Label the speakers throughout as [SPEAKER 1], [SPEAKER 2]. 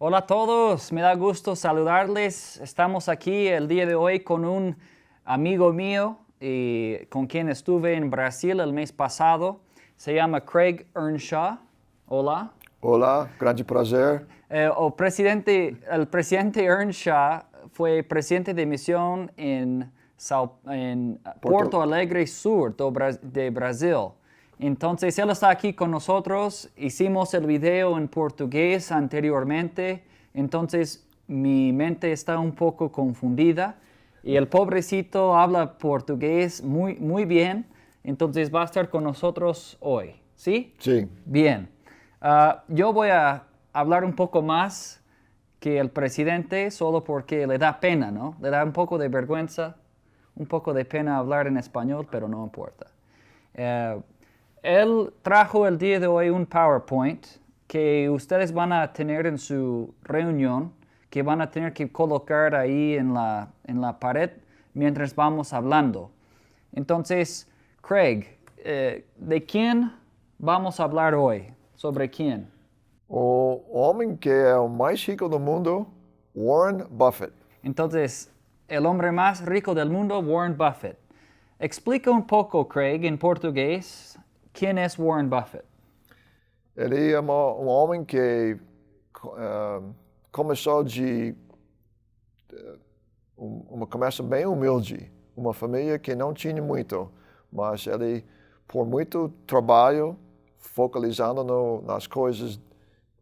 [SPEAKER 1] Hola a todos, me da gusto saludarles. Estamos aquí el día de hoy con un amigo mío con quien estuve en Brasil el mes pasado. Se llama Craig Earnshaw. Hola.
[SPEAKER 2] Olá, grande prazer.
[SPEAKER 1] El presidente Earnshaw fue presidente de misión en Porto Alegre Sur de Brasil. Entonces, él está aquí con nosotros. Hicimos el video en portugués anteriormente. Entonces, mi mente está un poco confundida. Y el pobrecito habla portugués muy bien. Entonces, va a estar con nosotros hoy. ¿Sí?
[SPEAKER 2] Sí.
[SPEAKER 1] Bien. Yo voy a hablar un poco más que el presidente solo porque le da pena, ¿no? Le da un poco de vergüenza, un poco de pena hablar en español, pero no importa. Él trajo el día de hoy un PowerPoint que ustedes van a tener en su reunión, que van a tener que colocar ahí en la pared mientras vamos hablando. Entonces, Craig, ¿de quién vamos a hablar hoy? ¿Sobre quién?
[SPEAKER 2] O homem que é o mais rico do mundo, Warren Buffett.
[SPEAKER 1] Entonces, el hombre más rico del mundo, Warren Buffett. Explica un poco, Craig, en portugués, ¿quién es Warren Buffett?
[SPEAKER 2] Ele é um homem que começou uma começa bem humilde, uma família que não tinha muito, mas ele, por muito trabalho, focalizando nas coisas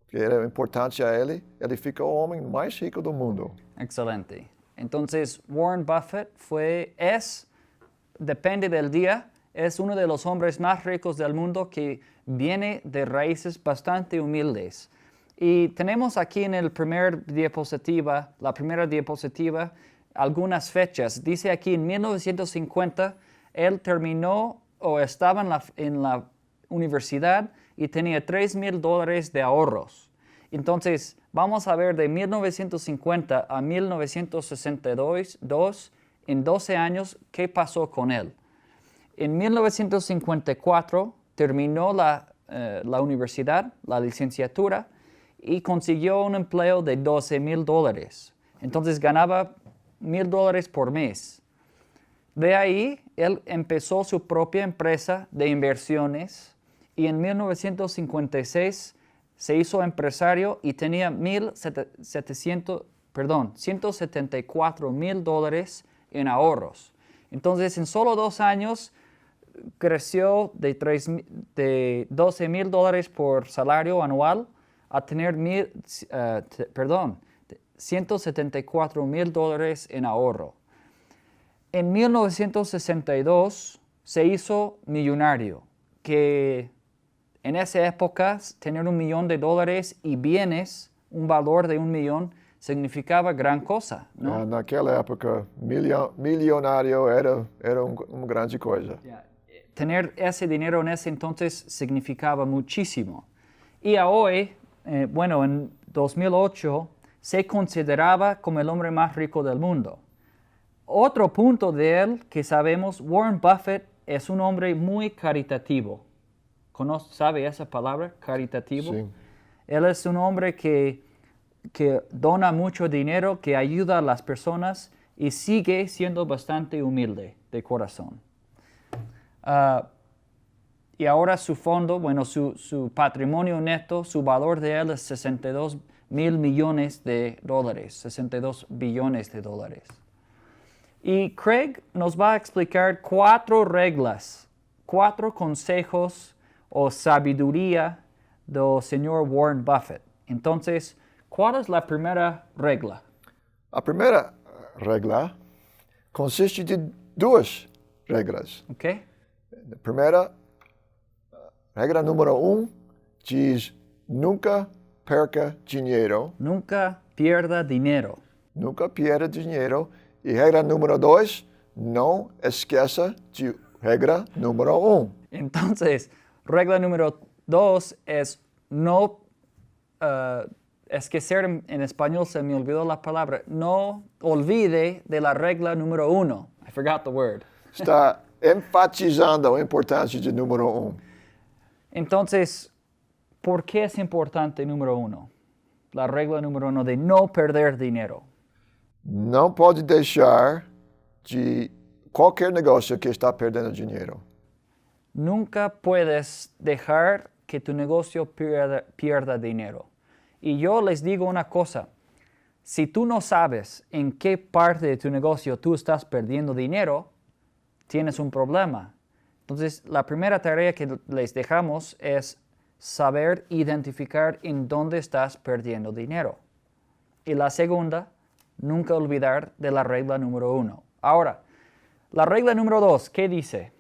[SPEAKER 2] que eram importantes a ele ficou o homem mais rico do mundo.
[SPEAKER 1] Excelente. Entonces, Warren Buffett depende del día, es uno de los hombres más ricos del mundo que viene de raíces bastante humildes. Y tenemos aquí en la primera diapositiva, algunas fechas. Dice aquí en 1950, él terminó o estaba en la universidad y tenía $3,000 de ahorros. Entonces, vamos a ver de 1950 a 1962, en 12 años, ¿qué pasó con él? En 1954 terminó la universidad, la licenciatura, y consiguió un empleo de $12,000. Entonces ganaba $1,000 por mes. De ahí, él empezó su propia empresa de inversiones y en 1956 se hizo empresario y tenía $174,000 en ahorros. Entonces, en solo 2 años, creció de $12,000 por salario anual a tener $174,000 en ahorro. En 1962 se hizo millonario, que en esa época tener $1,000,000 y bienes, un valor de $1 millón, significaba gran cosa, ¿no?
[SPEAKER 2] Naquela época, milionário era uma grande coisa.
[SPEAKER 1] Tener ese dinero en ese entonces significaba muchísimo. Y a hoy, en 2008, se consideraba como el hombre más rico del mundo. Otro punto de él que sabemos, Warren Buffett es un hombre muy caritativo. ¿Sabe esa palabra, caritativo?
[SPEAKER 2] Sí.
[SPEAKER 1] Él es un hombre que dona mucho dinero, que ayuda a las personas y sigue siendo bastante humilde de corazón. Y ahora su fondo, su patrimonio neto, su valor de él es $62,000,000,000 de dólares, 62 billones de dólares. Y Craig nos va a explicar 4 reglas, 4 consejos o sabiduría del señor Warren Buffett. Entonces, ¿cuál es la primera regla?
[SPEAKER 2] A primeira regra consiste de 2 regras.
[SPEAKER 1] Okay?
[SPEAKER 2] A primeira, regra número 1, diz: nunca perca dinheiro.
[SPEAKER 1] Nunca pierda dinero.
[SPEAKER 2] Nunca pierda dinheiro. E regra número 2, não esqueça de regra número 1.
[SPEAKER 1] Entonces, regla número 2 es no esquecer, en español se me olvidó la palabra, no olvide de la regla número 1. I forgot the word.
[SPEAKER 2] Está enfatizando a importância de número 1.
[SPEAKER 1] Entonces, ¿por qué es importante número 1? La regla número 1 de no perder dinero.
[SPEAKER 2] Não pode deixar de qualquer negócio que está perdendo dinheiro.
[SPEAKER 1] Nunca puedes dejar que tu negocio pierda dinero. Y yo les digo una cosa, si tú no sabes en qué parte de tu negocio tú estás perdiendo dinero, tienes un problema. Entonces, la primera tarea que les dejamos es saber identificar en dónde estás perdiendo dinero. Y la segunda, nunca olvidar de la regla número 1. Ahora, la regla número 2, ¿qué dice?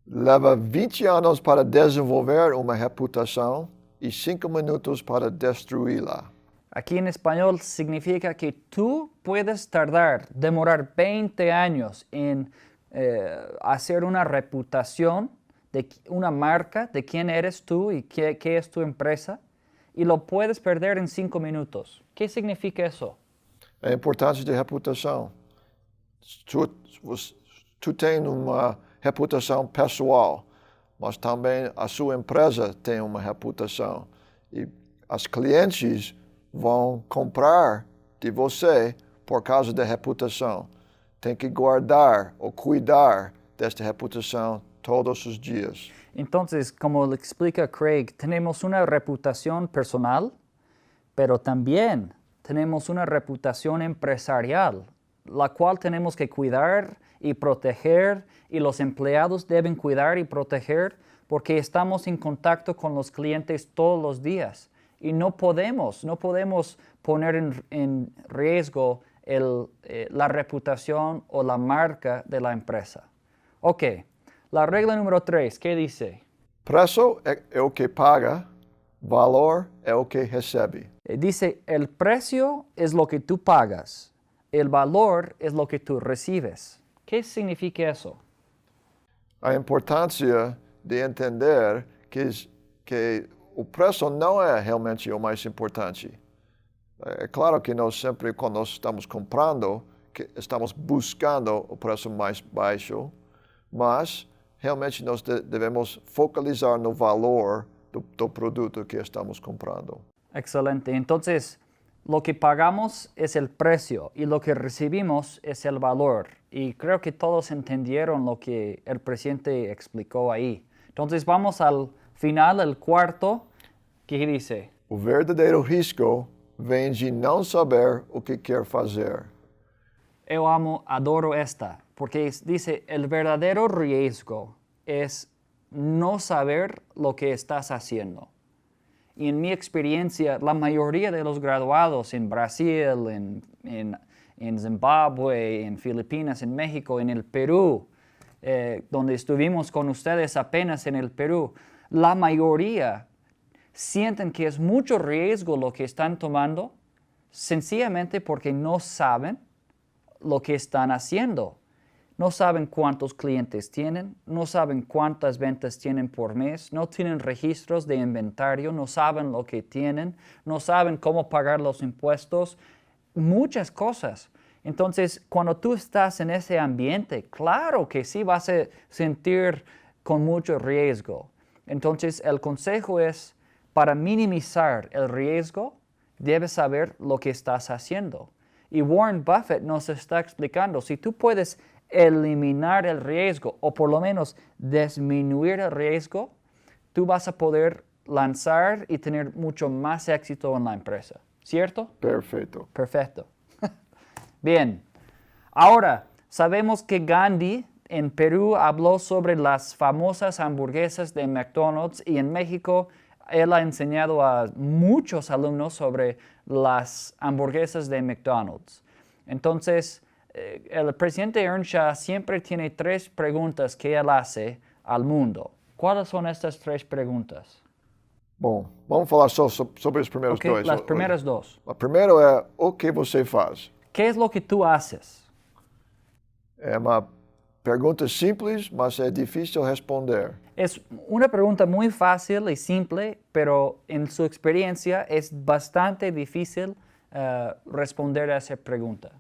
[SPEAKER 2] Leva 20 anos para desenvolver uma reputação e 5 minutos para destruí-la.
[SPEAKER 1] Aquí en español significa que tú puedes demorar 20 años en hacer una reputación de una marca, de quién eres tú y qué es tu empresa, y lo puedes perder en 5 minutos. ¿Qué significa eso?
[SPEAKER 2] A importância de reputação. Tu tem uma reputação pessoal, mas também a sua empresa tem uma reputação. E as clientes vão comprar de você por causa da reputação. Tem que guardar ou cuidar desta reputação todos os dias.
[SPEAKER 1] Entonces, como le explica Craig, tenemos una reputación personal, pero también tenemos una reputación empresarial, la cual tenemos que cuidar y proteger, y los empleados deben cuidar y proteger porque estamos en contacto con los clientes todos los días y no podemos poner en riesgo la reputación o la marca de la empresa. Ok, la regla número 3, ¿qué dice?
[SPEAKER 2] Preço é o que paga, valor é o que recebe.
[SPEAKER 1] Dice, el precio es lo que tú pagas, el valor es lo que tú recibes. ¿Qué significa eso?
[SPEAKER 2] A importância de entender que o preço não é realmente o mais importante. É claro que nós sempre, quando nós estamos comprando, que estamos buscando o preço mais baixo, mas realmente nós devemos focalizar no valor do produto que estamos comprando.
[SPEAKER 1] Excelente. Entonces, lo que pagamos es el precio y lo que recibimos es el valor. Y creo que todos entendieron lo que el presidente explicó ahí. Entonces, vamos al final, el cuarto, que dice:
[SPEAKER 2] O verdadeiro risco vem de não saber o que quer fazer.
[SPEAKER 1] Yo adoro esta, porque dice, el verdadero riesgo es no saber lo que estás haciendo. Y en mi experiencia, la mayoría de los graduados en Brasil, en Zimbabue, en Filipinas, en México, en el Perú, donde estuvimos con ustedes apenas en el Perú, la mayoría sienten que es mucho riesgo lo que están tomando, sencillamente porque no saben lo que están haciendo. No saben cuántos clientes tienen, no saben cuántas ventas tienen por mes, no tienen registros de inventario, no saben lo que tienen, no saben cómo pagar los impuestos, muchas cosas. Entonces, cuando tú estás en ese ambiente, claro que sí vas a sentir con mucho riesgo. Entonces, el consejo es, para minimizar el riesgo, debes saber lo que estás haciendo. Y Warren Buffett nos está explicando, si tú puedes eliminar el riesgo o por lo menos disminuir el riesgo, tú vas a poder lanzar y tener mucho más éxito en la empresa. ¿Cierto?
[SPEAKER 2] Perfeito.
[SPEAKER 1] Perfecto. Bien. Ahora, sabemos que Gandhi en Perú habló sobre las famosas hamburguesas de McDonald's y en México él ha enseñado a muchos alumnos sobre las hamburguesas de McDonald's. Entonces, el presidente Earnshaw siempre tiene 3 preguntas que él hace al mundo. ¿Cuáles son estas 3 preguntas?
[SPEAKER 2] Bom, vamos falar só sobre os primeiros dois.
[SPEAKER 1] Las primeras 2.
[SPEAKER 2] A primeira é o que você faz.
[SPEAKER 1] ¿Qué es lo que tú haces?
[SPEAKER 2] É uma pergunta simples, mas é difícil responder.
[SPEAKER 1] Es una pregunta muy fácil y simple, pero en su experiencia es bastante difícil responder a esa pregunta.